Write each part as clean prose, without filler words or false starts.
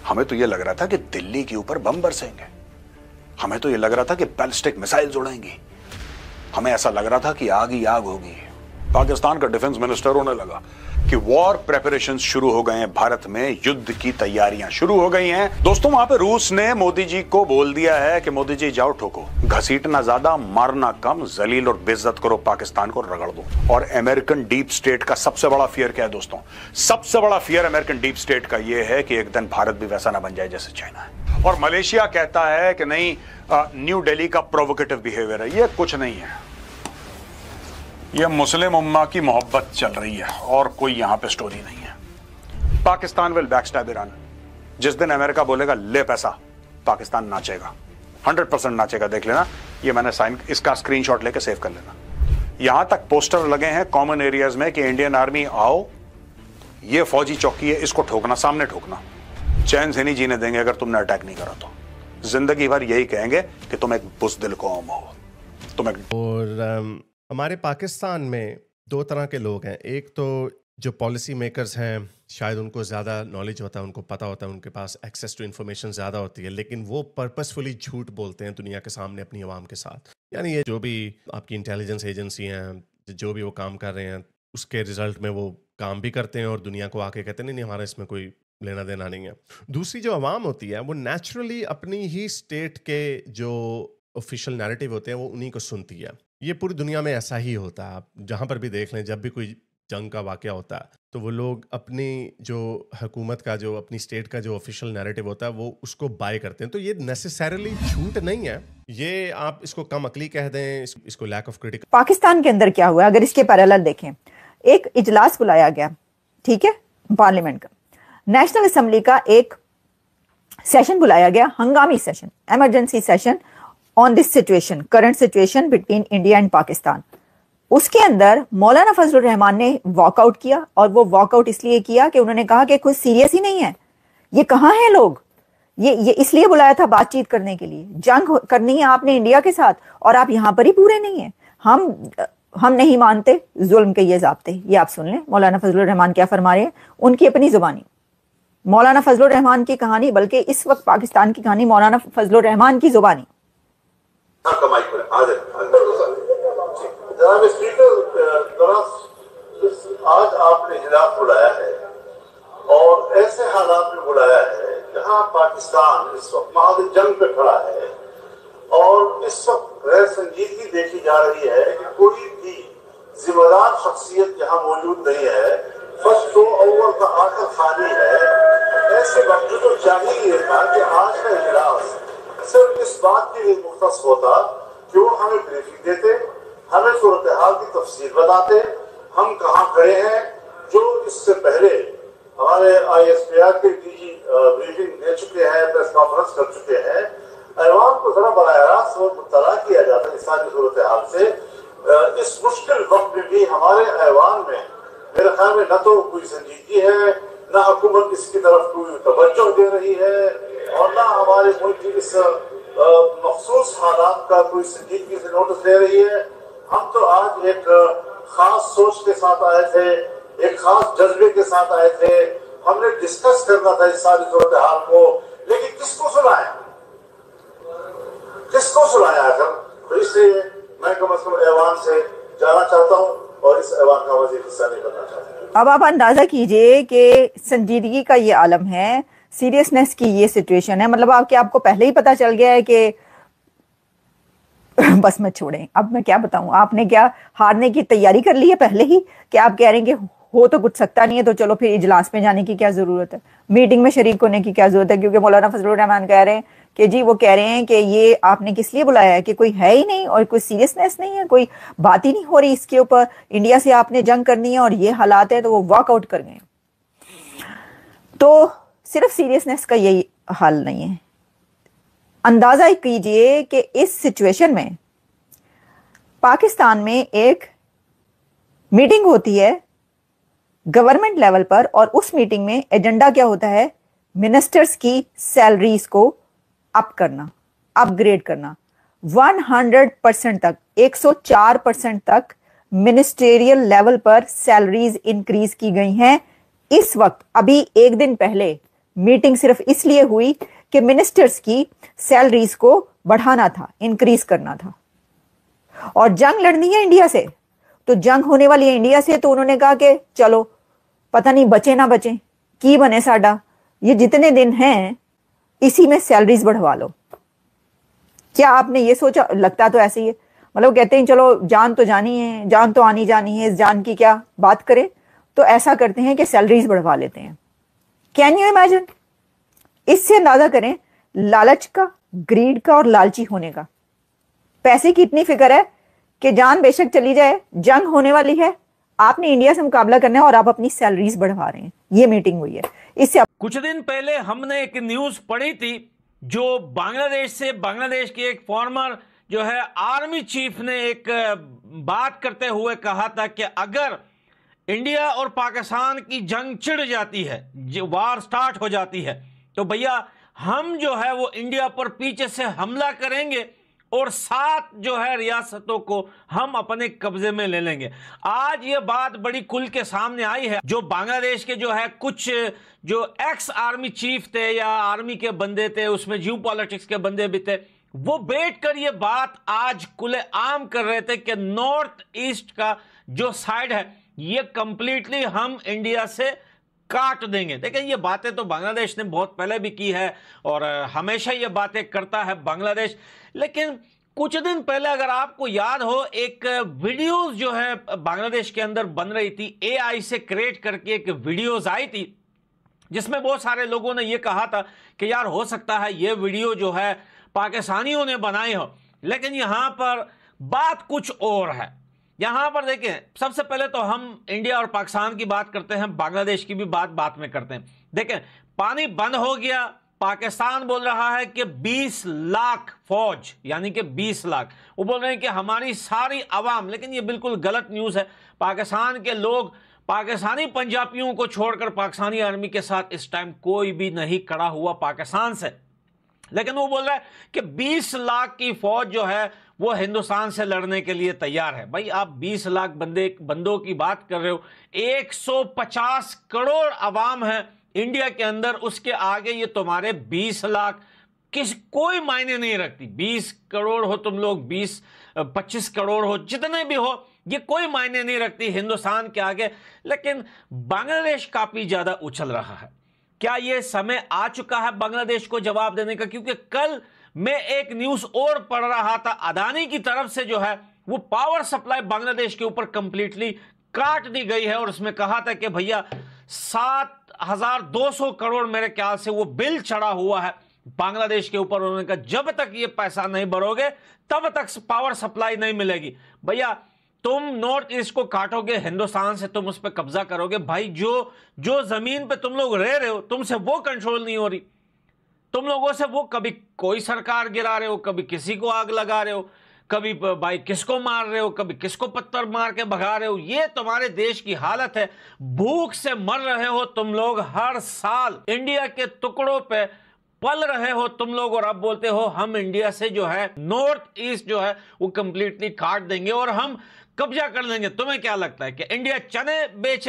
हमें तो यह लग रहा था कि दिल्ली के ऊपर बम बरसेंगे, हमें तो यह लग रहा था कि बैलिस्टिक मिसाइल्स उड़ेंगी, हमें ऐसा लग रहा था कि आग ही आग होगी। पाकिस्तान का डिफेंस मिनिस्टर होने लगा कि वॉर प्रेपरेशंस शुरू हो गए हैं, भारत में युद्ध की तैयारियां शुरू हो गई हैं। दोस्तों, वहां पे रूस ने मोदी जी को बोल दिया है कि मोदी जी जाओ ठोको, घसीटना ज्यादा, मारना कम, जलील और बेइज्जत करो, पाकिस्तान को रगड़ दो। और अमेरिकन डीप स्टेट का सबसे बड़ा फियर क्या है दोस्तों? सबसे बड़ा फियर अमेरिकन डीप स्टेट का यह है कि एक दिन भारत भी वैसा ना बन जाए जैसे चाइना है। और मलेशिया कहता है कि नहीं, न्यू दिल्ली का प्रोवोकेटिव बिहेवियर है। ये कुछ नहीं है, यह मुस्लिम उम्मा की मोहब्बत चल रही है और कोई यहां पे स्टोरी नहीं है। Pakistan will backstab Iran. जिस दिन अमेरिका बोलेगा ले पैसा, पाकिस्तान नाचेगा, 100% नाचेगा। देख लेना, ये मैंने साइन, इसका स्क्रीनशॉट लेके सेव कर लेना। यहां तक पोस्टर लगे हैं कॉमन एरियाज में कि इंडियन आर्मी आओ, ये फौजी चौकी है, इसको ठोकना, सामने ठोकना। चैन से नहीं जीने देंगे अगर तुमने अटैक नहीं करा तो। जिंदगी भर यही कहेंगे कि तुम एक बुज़दिल कौम हो, तुम एक। और हमारे पाकिस्तान में दो तरह के लोग हैं। एक तो जो पॉलिसी मेकर्स हैं, शायद उनको ज़्यादा नॉलेज होता है, उनको पता होता है, उनके पास एक्सेस टू इन्फॉर्मेशन ज़्यादा होती है, लेकिन वो पर्पसफुली झूठ बोलते हैं दुनिया के सामने अपनी आवाम के साथ। यानी ये जो भी आपकी इंटेलिजेंस एजेंसी हैं, जो भी वो काम कर रहे हैं, उसके रिजल्ट में वो काम भी करते हैं और दुनिया को आके कहते हैं नहीं नहीं, हमारा इसमें कोई लेना देना नहीं है। दूसरी जो आवाम होती है वो नेचुरली अपनी ही स्टेट के जो ऑफिशियल नैरेटिव होते हैं वो उन्हीं को सुनती है। ये पूरी दुनिया में ऐसा ही होता है। आप जहाँ पर भी देख लें, जब भी कोई जंग का वाक़या होता है तो वो लोग अपनी जो हुकूमत का, जो अपनी स्टेट का जो ऑफिशियल नैरेटिव होता है, वो उसको बाय करते हैं। तो ये नेसेसरीली झूठ नहीं है, ये आप इसको कम अकली कह दें, इसको लैक ऑफ क्रिटिकल। पाकिस्तान के अंदर क्या हुआ, अगर इसके पैरेलल देखें, एक इजलास बुलाया गया, ठीक है, पार्लियामेंट का, नेशनल असेंबली का एक सेशन बुलाया गया, हंगामी session, emergency session on this situation, current situation between India and Pakistan. उसके अंदर मौलाना फजलुर रहमान ने वॉकआउट किया, और वो वॉकआउट इसलिए किया कि उन्होंने कहा कि कुछ सीरियस ही नहीं है, ये कहाँ हैं लोग, ये इसलिए बुलाया था बातचीत करने के लिए, जंग करनी है आपने इंडिया के साथ और आप यहां पर ही पूरे नहीं है। हम नहीं मानते जुल्म के ये ज़ाब्ते। ये आप सुन लें मौलाना फजलुर रहमान क्या फरमा रहे हैं, उनकी अपनी जुबानी। मौलाना फजलुर रहमान की कहानी, बल्कि इस वक्त पाकिस्तान की कहानी मौलाना फजलुर रहमान की जुबानी। आज आपने इजलास बुलाया है और ऐसे हालात में बुलाया है जहां पाकिस्तान इस वक्त महाद जंग पे खड़ा है और इस वक्त गैर संजीदगी देखी जा रही है कि कोई भी जिम्मेदार शख्सियत यहाँ मौजूद नहीं है, फर्स्ट तो अव्वल का आखिर खाली है। ऐसे वक्त तो चाहिए था कि आज का इजलास सिर्फ इस बात के लिए मुख्तस होता कि वो हमें ब्रीफिंग देते, हमें सूरत हाल की तफसील बताते, हम कहाँ खड़े हैं। जो इससे पहले हमारे ISPR के DG ब्रीफिंग दे चुके हैं, प्रेस कॉन्फ्रेंस कर चुके हैं, ऐवान को जरा बराह रास्त और मुत्तला किया जाता है इस सारी सूरत हाल से। इस मुश्किल वक्त में भी हमारे ऐवान में मेरे ख्याल में न तो कोई संजीदगी है, न हुकूमत इसकी तरफ कोई तवज्जो दे रही है, और न हमारे मुल्क की इस मखसूस हालात का कोई संजीदगी से नोटिस ले रही है। हम तो आज एक खास सोच के साथ आए थे, एक खास जज्बे के साथ आए थे, हमने डिस्कस करना था इस सारी सूरत हाल को, लेकिन किसको सुनाया, किसको सुनाया आखिर? तो इसलिए मैं कम अज कम ऐवान से जाना चाहता हूँ और इस ऐवान का मज़ीद हिस्सा नहीं बनना चाहता। अब आप अंदाजा कीजिए कि संजीदगी का ये आलम है, सीरियसनेस की ये सिचुएशन है। मतलब आपको पहले ही पता चल गया है कि बस मैं छोड़ें, अब मैं क्या बताऊं, आपने क्या हारने की तैयारी कर ली है पहले ही, कि आप कह रहे हैं कि हो तो कुछ सकता नहीं है, तो चलो फिर इजलास में जाने की क्या जरूरत है, मीटिंग में शरीक होने की क्या जरूरत है। क्योंकि मौलाना फजलुर रहमान कह रहे हैं कि जी, वो कह रहे हैं कि ये आपने किस लिए बुलाया है, कि कोई है ही नहीं और कोई सीरियसनेस नहीं है, कोई बात ही नहीं हो रही इसके ऊपर, इंडिया से आपने जंग करनी है और ये हालात है, तो वो वॉकआउट कर गए। तो सिर्फ सीरियसनेस का यही हाल नहीं है। अंदाजा कीजिए कि इस सिचुएशन में पाकिस्तान में एक मीटिंग होती है गवर्नमेंट लेवल पर, और उस मीटिंग में एजेंडा क्या होता है, मिनिस्टर्स की सैलरीज को अप करना, अपग्रेड करना। 100% तक, 104% तक मिनिस्टेरियल लेवल पर सैलरीज इंक्रीज की गई हैं। इस वक्त अभी एक दिन पहले मीटिंग सिर्फ इसलिए हुई कि मिनिस्टर्स की सैलरीज को बढ़ाना था, इंक्रीज करना था। और जंग लड़नी है इंडिया से, तो जंग होने वाली है इंडिया से, तो उन्होंने कहा कि चलो पता नहीं बचे ना बचे, की बने साडा, ये जितने दिन हैं इसी में सैलरीज बढ़वा लो। क्या आपने ये सोचा? लगता तो ऐसे ही है, मतलब कहते हैं चलो जान तो जानी है, जान तो आनी जानी है, इस जान की क्या बात करें, तो ऐसा करते हैं कि सैलरीज बढ़वा लेते हैं। Can you imagine? इससे अंदाजा करें लालच का, ग्रीड का और लालची होने का। पैसे की इतनी फिक्र है कि जान बेशक चली जाए, जंग होने वाली है, आपने इंडिया से मुकाबला करना है और आप अपनी सैलरीज बढ़वा रहे हैं। ये मीटिंग हुई है। इससे कुछ दिन पहले हमने एक न्यूज पढ़ी थी, जो बांग्लादेश के एक फॉर्मर जो है आर्मी चीफ ने एक बात करते हुए कहा था कि अगर इंडिया और पाकिस्तान की जंग छिड़ जाती है, वार स्टार्ट हो जाती है, तो भैया हम जो है वो इंडिया पर पीछे से हमला करेंगे और 7 जो है रियासतों को हम अपने कब्जे में ले लेंगे। आज ये बात बड़ी खुल के सामने आई है। जो बांग्लादेश के जो है कुछ जो एक्स आर्मी चीफ थे या आर्मी के बंदे थे, उसमें जियो पॉलिटिक्स के बंदे भी थे, वो बैठकर ये बात आज खुले आम कर रहे थे कि नॉर्थ ईस्ट का जो साइड है ये कंप्लीटली हम इंडिया से काट देंगे। देखिए ये बातें तो बांग्लादेश ने बहुत पहले भी की है और हमेशा ये बातें करता है बांग्लादेश। लेकिन कुछ दिन पहले अगर आपको याद हो, एक वीडियोस जो है बांग्लादेश के अंदर बन रही थी, एआई से क्रिएट करके एक वीडियोस आई थी, जिसमें बहुत सारे लोगों ने ये कहा था कि यार हो सकता है ये वीडियो जो है पाकिस्तानियों ने बनाई हो। लेकिन यहां पर बात कुछ और है। यहां पर देखें, सबसे पहले तो हम इंडिया और पाकिस्तान की बात करते हैं, बांग्लादेश की भी बात में करते हैं। देखें, पानी बंद हो गया, पाकिस्तान बोल रहा है कि 20 लाख फौज, यानी कि 20 लाख, वो बोल रहे हैं कि हमारी सारी आवाम, लेकिन ये बिल्कुल गलत न्यूज़ है। पाकिस्तान के लोग, पाकिस्तानी पंजाबियों को छोड़कर पाकिस्तानी आर्मी के साथ इस टाइम कोई भी नहीं खड़ा हुआ पाकिस्तान से। लेकिन वो बोल रहा है कि 20 लाख की फौज जो है वो हिंदुस्तान से लड़ने के लिए तैयार है। भाई आप 20 लाख बंदों की बात कर रहे हो, 150 करोड़ आवाम है इंडिया के अंदर, उसके आगे ये तुम्हारे 20 लाख कोई मायने नहीं रखती। 20 करोड़ हो तुम लोग, 20-25 करोड़ हो, जितने भी हो, ये कोई मायने नहीं रखती हिंदुस्तान के आगे। लेकिन बांग्लादेश काफी ज्यादा उछल रहा है। क्या यह समय आ चुका है बांग्लादेश को जवाब देने का? क्योंकि कल मैं एक न्यूज और पढ़ रहा था, अदानी की तरफ से जो है वो पावर सप्लाई बांग्लादेश के ऊपर कंप्लीटली काट दी गई है और उसमें कहा था कि भैया 7,200 करोड़ मेरे ख्याल से वो बिल चढ़ा हुआ है बांग्लादेश के ऊपर। उन्होंने कहा जब तक ये पैसा नहीं भरोगे तब तक पावर सप्लाई नहीं मिलेगी। भैया तुम नॉर्थ ईस्ट को काटोगे, हिंदुस्तान से तुम उस पर कब्जा करोगे। भाई जो जमीन पे तुम लोग रह रहे हो, तुमसे वो कंट्रोल नहीं हो रही। तुम लोगों से वो कभी कोई सरकार गिरा रहे हो, कभी किसी को आग लगा रहे हो, कभी भाई किसको मार रहे हो, कभी किसको पत्थर मार के भगा रहे हो। ये तुम्हारे देश की हालत है। भूख से मर रहे हो तुम लोग, हर साल इंडिया के टुकड़ों पे पल रहे हो तुम लोग, और अब बोलते हो हम इंडिया से जो है नॉर्थ ईस्ट जो है वो कंप्लीटली काट देंगे और हम कब्जा कर लेंगे। तुम्हें क्या लगता है कि इंडिया चने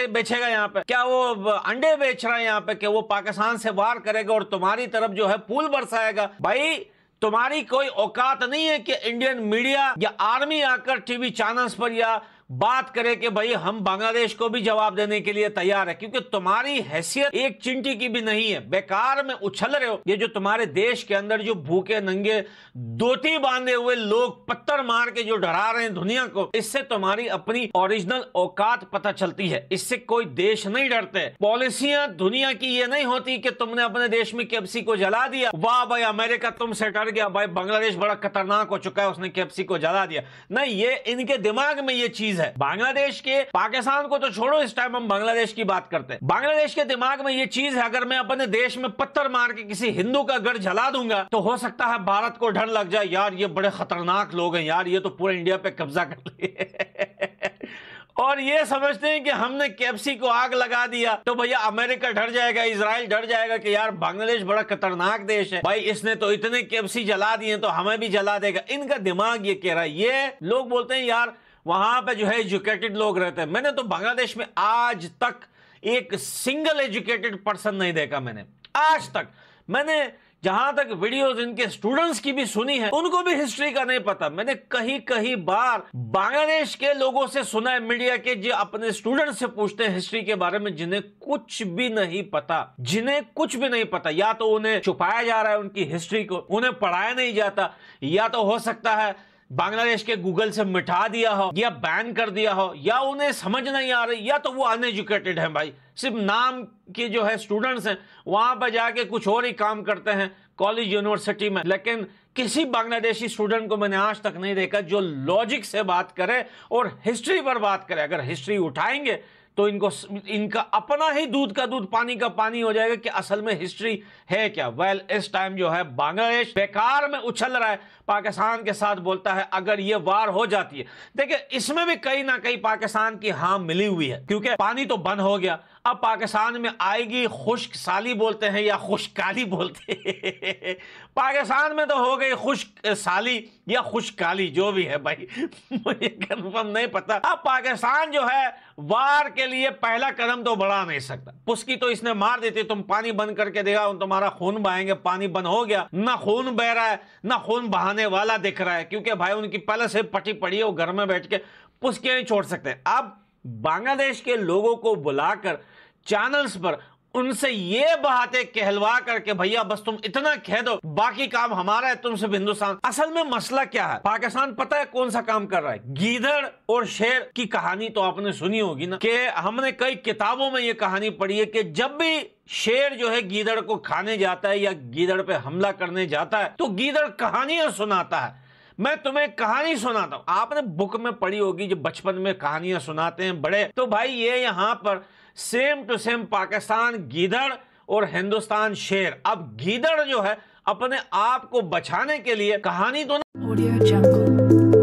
बेचेगा यहाँ पे? क्या वो अंडे बेच रहा है यहाँ पे कि वो पाकिस्तान से वार करेगा और तुम्हारी तरफ जो है फूल बरसाएगा? भाई तुम्हारी कोई औकात नहीं है कि इंडियन मीडिया या आर्मी आकर टीवी चैनल्स पर या बात करे कि भाई हम बांग्लादेश को भी जवाब देने के लिए तैयार है, क्योंकि तुम्हारी हैसियत एक चिंटी की भी नहीं है। बेकार में उछल रहे हो। ये जो तुम्हारे देश के अंदर जो भूखे नंगे धोती बांधे हुए लोग पत्थर मार के जो डरा रहे हैं दुनिया को, इससे तुम्हारी अपनी ओरिजिनल औकात पता चलती है। इससे कोई देश नहीं डरते। पॉलिसियां दुनिया की ये नहीं होती कि तुमने अपने देश में केएफसी को जला दिया, वाह भाई अमेरिका तुमसे डर गया, भाई बांग्लादेश बड़ा खतरनाक हो चुका है, उसने केएफसी को जला दिया। नहीं, ये इनके दिमाग में ये चीज है। बांग्लादेश के, पाकिस्तान को तो छोड़ो, इस टाइम हम बांग्लादेश की बात करते हैं। बांग्लादेश के दिमाग में ये चीज है, अगर मैं अपने देश में पत्थर मार के किसी हिंदू का घर जला दूंगा तो हो सकता है भारत को डर लग जाए, यार ये बड़े खतरनाक लोग हैं, यार ये तो पूरे इंडिया पे कब्जा कर लिए और ये समझते हैं कि हमने केएफसी को आग लगा दिया तो भैया अमेरिका डर जाएगा, इजराइल डर जाएगा कि यार बांग्लादेश बड़ा खतरनाक देश है, भाई इसने तो इतने केएफसी जला दिए तो हमें भी जला देगा। इनका दिमाग ये कह रहा है। ये लोग बोलते हैं यार वहां पे जो है एजुकेटेड लोग रहते हैं। मैंने तो बांग्लादेश में आज तक एक सिंगल एजुकेटेड पर्सन नहीं देखा। मैंने आज तक मैंने जहां तक वीडियोस इनके स्टूडेंट्स की भी सुनी है, उनको भी हिस्ट्री का नहीं पता। मैंने कई बार बांग्लादेश के लोगों से सुना है, मीडिया के जो अपने स्टूडेंट्स से पूछते हैं हिस्ट्री के बारे में, जिन्हें कुछ भी नहीं पता, या तो उन्हें छुपाया जा रहा है उनकी हिस्ट्री को, उन्हें पढ़ाया नहीं जाता, या तो हो सकता है बांग्लादेश के गूगल से मिटा दिया हो या बैन कर दिया हो, या उन्हें समझ नहीं आ रही, या तो वो अनएजुकेटेड है भाई, सिर्फ नाम के जो है स्टूडेंट्स हैं, वहां पर जाके कुछ और ही काम करते हैं कॉलेज यूनिवर्सिटी में। लेकिन किसी बांग्लादेशी स्टूडेंट को मैंने आज तक नहीं देखा जो लॉजिक से बात करे और हिस्ट्री पर बात करे। अगर हिस्ट्री उठाएंगे तो इनका अपना ही दूध का दूध पानी का पानी हो जाएगा कि असल में हिस्ट्री है क्या। वेल, इस टाइम जो है बांग्लादेश बेकार में उछल रहा है, पाकिस्तान के साथ बोलता है अगर ये वार हो जाती है। देखिए, इसमें भी कहीं ना कहीं पाकिस्तान की हाँ मिली हुई है, क्योंकि पानी तो बंद हो गया, अब पाकिस्तान में आएगी खुश्क साली बोलते हैं या खुशकाली बोलते हैं पाकिस्तान में तो हो गई खुश्क साली या खुशकाली, जो भी है भाई मुझे कंफर्म नहीं पता। अब पाकिस्तान जो है वार के लिए पहला कदम तो बढ़ा नहीं सकता। पुस्की तो इसने मार देती, तुम पानी बंद करके देखा तुम्हारा खून बहाएंगे, पानी बंद हो गया, ना खून बह रहा है ना खून बहाने वाला दिख रहा है, क्योंकि भाई उनकी पहले से पटी पड़ी है, वो घर में बैठ के पुस्कियां नहीं छोड़ सकते। अब बांग्लादेश के लोगों को बुलाकर चैनल्स पर उनसे ये बातें कहलवा करके भैया बस तुम इतना कह दो, बाकी काम हमारा है, तुम सिर्फ हिंदुस्तान। असल में मसला क्या है, पाकिस्तान पता है कौन सा काम कर रहा है? गीदड़ और शेर की कहानी तो आपने सुनी होगी ना, कि हमने कई किताबों में ये कहानी पढ़ी है कि जब भी शेर जो है गीदड़ को खाने जाता है या गीदड़ पे हमला करने जाता है तो गीदड़ कहानियां सुनाता है। मैं तुम्हें कहानी सुनाता हूं, आपने बुक में पढ़ी होगी जो बचपन में कहानियां सुनाते हैं बड़े, तो भाई ये यहां पर सेम टू सेम पाकिस्तान गीदड़ और हिंदुस्तान शेर। अब गीदड़ जो है अपने आप को बचाने के लिए कहानी तो Audio Jungle.